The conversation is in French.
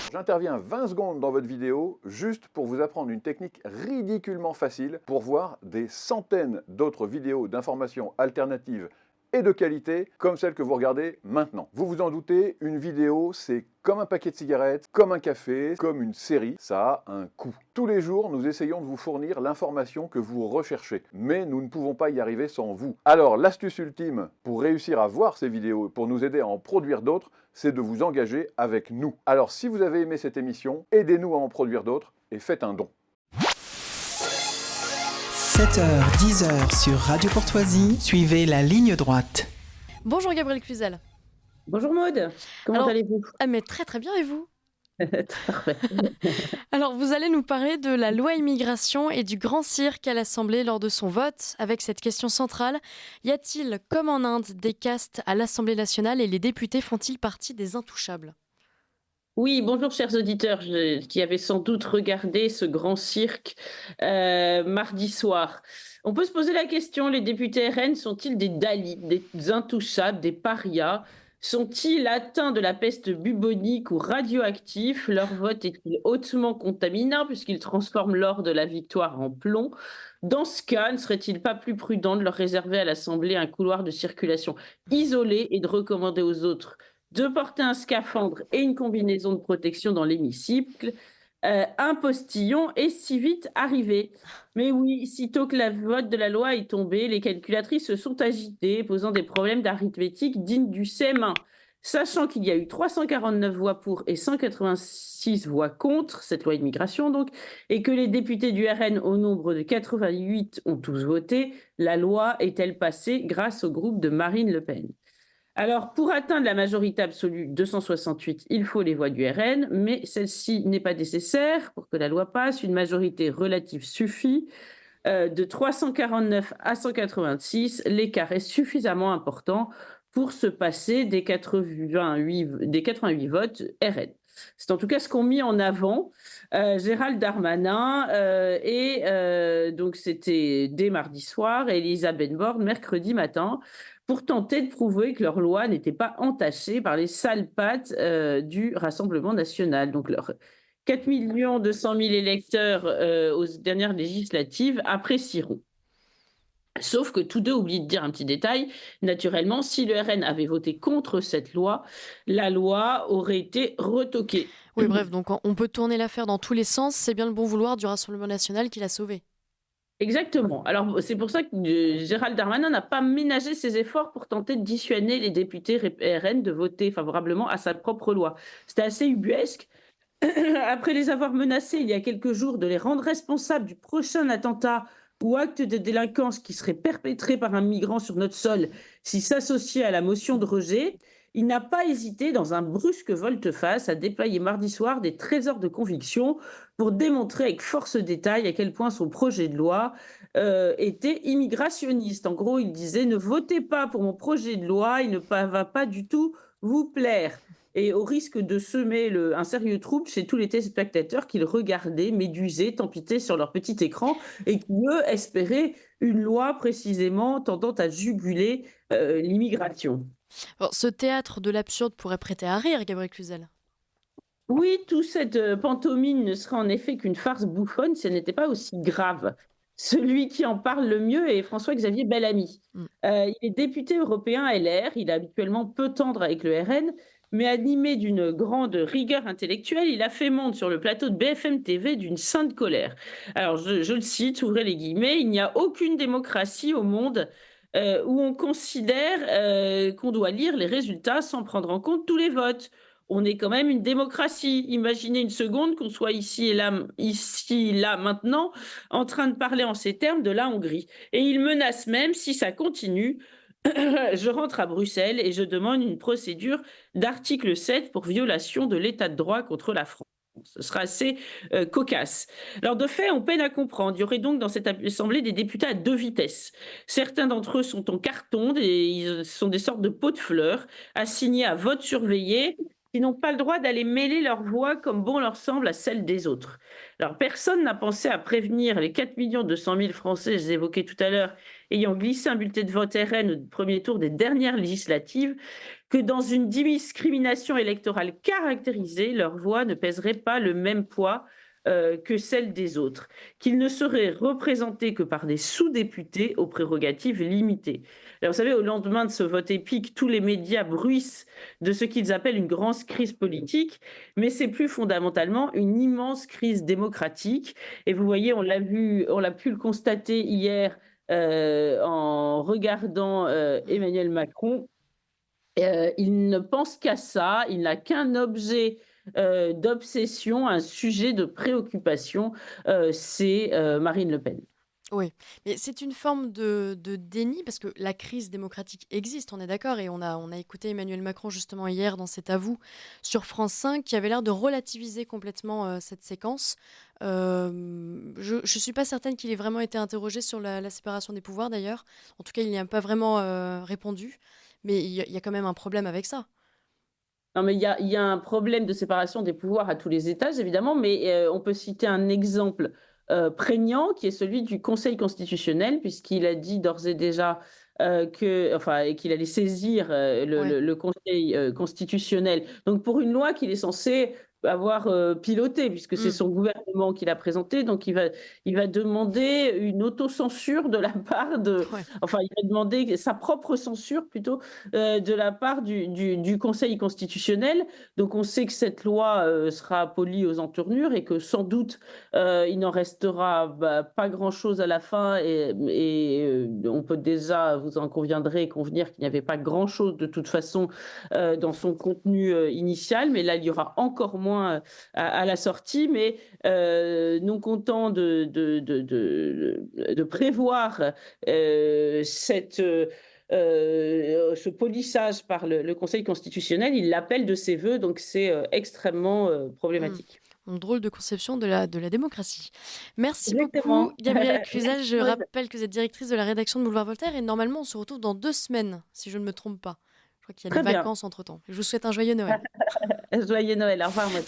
J'interviens 20 secondes dans votre vidéo juste pour vous apprendre une technique ridiculement facile pour voir des centaines d'autres vidéos d'informations alternatives et de qualité comme celle que vous regardez maintenant. Vous vous en doutez, une vidéo c'est comme un paquet de cigarettes, comme un café, comme une série, ça a un coût. Tous les jours, nous essayons de vous fournir l'information que vous recherchez, mais nous ne pouvons pas y arriver sans vous. Alors l'astuce ultime pour réussir à voir ces vidéos, pour nous aider à en produire d'autres, c'est de vous engager avec nous. Alors si vous avez aimé cette émission, aidez-nous à en produire d'autres et faites un don. 7h, 10h sur Radio Courtoisie, suivez la ligne droite. Bonjour Gabriel Cluzel. Bonjour Maude, comment allez-vous? Mais très très bien, et vous? Parfait. Alors vous allez nous parler de la loi immigration et du grand cirque à l'Assemblée lors de son vote, avec cette question centrale: y a-t-il, comme en Inde, des castes à l'Assemblée nationale et les députés font-ils partie des intouchables? Oui, bonjour chers auditeurs qui avaient sans doute regardé ce grand cirque mardi soir. On peut se poser la question, les députés RN sont-ils des Dalits, des intouchables, des parias? Sont-ils atteints de la peste bubonique ou radioactif? Leur vote est-il hautement contaminant puisqu'il transforme l'or de la victoire en plomb? Dans ce cas, ne serait-il pas plus prudent de leur réserver à l'Assemblée un couloir de circulation isolé et de recommander aux autres de porter un scaphandre et une combinaison de protection dans l'hémicycle? Un postillon est si vite arrivé. Mais oui, sitôt que la vote de la loi est tombée, les calculatrices se sont agitées, posant des problèmes d'arithmétique dignes du CM1. Sachant qu'il y a eu 349 voix pour et 186 voix contre cette loi immigration, donc, et que les députés du RN au nombre de 88 ont tous voté, la loi est-elle passée grâce au groupe de Marine Le Pen? Alors, pour atteindre la majorité absolue 268, il faut les voix du RN, mais celle-ci n'est pas nécessaire pour que la loi passe. Une majorité relative suffit. De 349 à 186, l'écart est suffisamment important pour se passer des 88 votes RN. C'est en tout cas ce qu'ont mis en avant Gérald Darmanin donc c'était dès mardi soir et Elisabeth Borne mercredi matin pour tenter de prouver que leur loi n'était pas entachée par les sales pattes du Rassemblement national. Donc leurs 4 200 000 électeurs aux dernières législatives apprécieront. Sauf que tous deux oublient de dire un petit détail. Naturellement, si le RN avait voté contre cette loi, la loi aurait été retoquée. Oui, bref, donc on peut tourner l'affaire dans tous les sens. C'est bien le bon vouloir du Rassemblement national qui l'a sauvée. Exactement. Alors, c'est pour ça que Gérald Darmanin n'a pas ménagé ses efforts pour tenter de dissuader les députés RN de voter favorablement à sa propre loi. C'était assez ubuesque. Après les avoir menacés il y a quelques jours de les rendre responsables du prochain attentat ou acte de délinquance qui serait perpétré par un migrant sur notre sol s'il s'associait à la motion de rejet, il n'a pas hésité, dans un brusque volte-face, à déployer mardi soir des trésors de conviction pour démontrer avec force détail à quel point son projet de loi était immigrationniste. En gros, il disait: ne votez pas pour mon projet de loi, il ne va pas du tout vous plaire. Et au risque de semer un sérieux trouble chez tous les téléspectateurs qu'ils regardaient, médusés, tempités sur leur petit écran, et qui, eux, espéraient une loi précisément tendant à juguler l'immigration. Alors, ce théâtre de l'absurde pourrait prêter à rire, Gabriel Cluzel. Oui, toute cette pantomime ne serait en effet qu'une farce bouffonne si elle n'était pas aussi grave. Celui qui en parle le mieux est François-Xavier Bellamy. Il est député européen LR, il est habituellement peu tendre avec le RN, mais animé d'une grande rigueur intellectuelle, il a fait montre sur le plateau de BFM TV d'une sainte colère. Alors, je le cite, ouvrez les guillemets: il n'y a aucune démocratie au monde où on considère qu'on doit lire les résultats sans prendre en compte tous les votes. On est quand même une démocratie. Imaginez une seconde qu'on soit ici, là, maintenant, en train de parler en ces termes de la Hongrie. Et il menace même, si ça continue, je rentre à Bruxelles et je demande une procédure d'article 7 pour violation de l'état de droit contre la France. Ce sera assez cocasse. Alors, de fait, on peine à comprendre. Il y aurait donc dans cette assemblée des députés à deux vitesses. Certains d'entre eux sont en carton, ils sont des sortes de pots de fleurs, assignés à vote surveillé, qui n'ont pas le droit d'aller mêler leur voix comme bon leur semble à celle des autres. Alors, personne n'a pensé à prévenir les 4 200 000 Français, je les évoquais tout à l'heure, ayant glissé un bulletin de vote RN au premier tour des dernières législatives, que dans une discrimination électorale caractérisée, leur voix ne pèserait pas le même poids que celle des autres, qu'ils ne seraient représentés que par des sous-députés aux prérogatives limitées. Alors, vous savez, au lendemain de ce vote épique, tous les médias bruissent de ce qu'ils appellent une grande crise politique, mais c'est plus fondamentalement une immense crise démocratique. Et vous voyez, on l'a pu le constater hier en regardant Emmanuel Macron. Il ne pense qu'à ça, il n'a qu'un objet d'obsession, un sujet de préoccupation, c'est Marine Le Pen. Oui, mais c'est une forme de déni parce que la crise démocratique existe, on est d'accord, et on a écouté Emmanuel Macron justement hier dans cet avou sur France 5 qui avait l'air de relativiser complètement cette séquence. Je ne suis pas certaine qu'il ait vraiment été interrogé sur la séparation des pouvoirs d'ailleurs. En tout cas, il n'y a pas vraiment répondu, mais il y a quand même un problème avec ça. Non, mais il y a un problème de séparation des pouvoirs à tous les étages, évidemment, mais on peut citer un exemple prégnant qui est celui du Conseil constitutionnel, puisqu'il a dit d'ores et déjà qu'il allait saisir Ouais. le Conseil constitutionnel. Donc, pour une loi qu'il est censé avoir pilotée, puisque c'est Mm. son gouvernement qui l'a présentée, donc il va demander une autocensure de la part Ouais. enfin, il va demander sa propre censure plutôt de la part du Conseil constitutionnel. Donc, on sait que cette loi sera abolie aux entournures et que sans doute, il n'en restera pas grand-chose à la fin. Et on peut déjà, vous en conviendrez, convenir qu'il n'y avait pas grand-chose de toute façon dans son contenu initial. Mais là, il y aura encore moins à la sortie. Mais non content de prévoir ce polissage par le Conseil constitutionnel, il l'appelle de ses voeux, donc c'est extrêmement Mm. problématique. Une drôle de conception de la démocratie. Merci beaucoup, Exactement. Gabrielle Cluzel. Je rappelle que vous êtes directrice de la rédaction de Boulevard Voltaire et normalement, on se retrouve dans 2 semaines, si je ne me trompe pas. Je crois qu'il y a Très les bien. vacances entre-temps. Je vous souhaite un joyeux Noël. Joyeux Noël. Au revoir, Maud.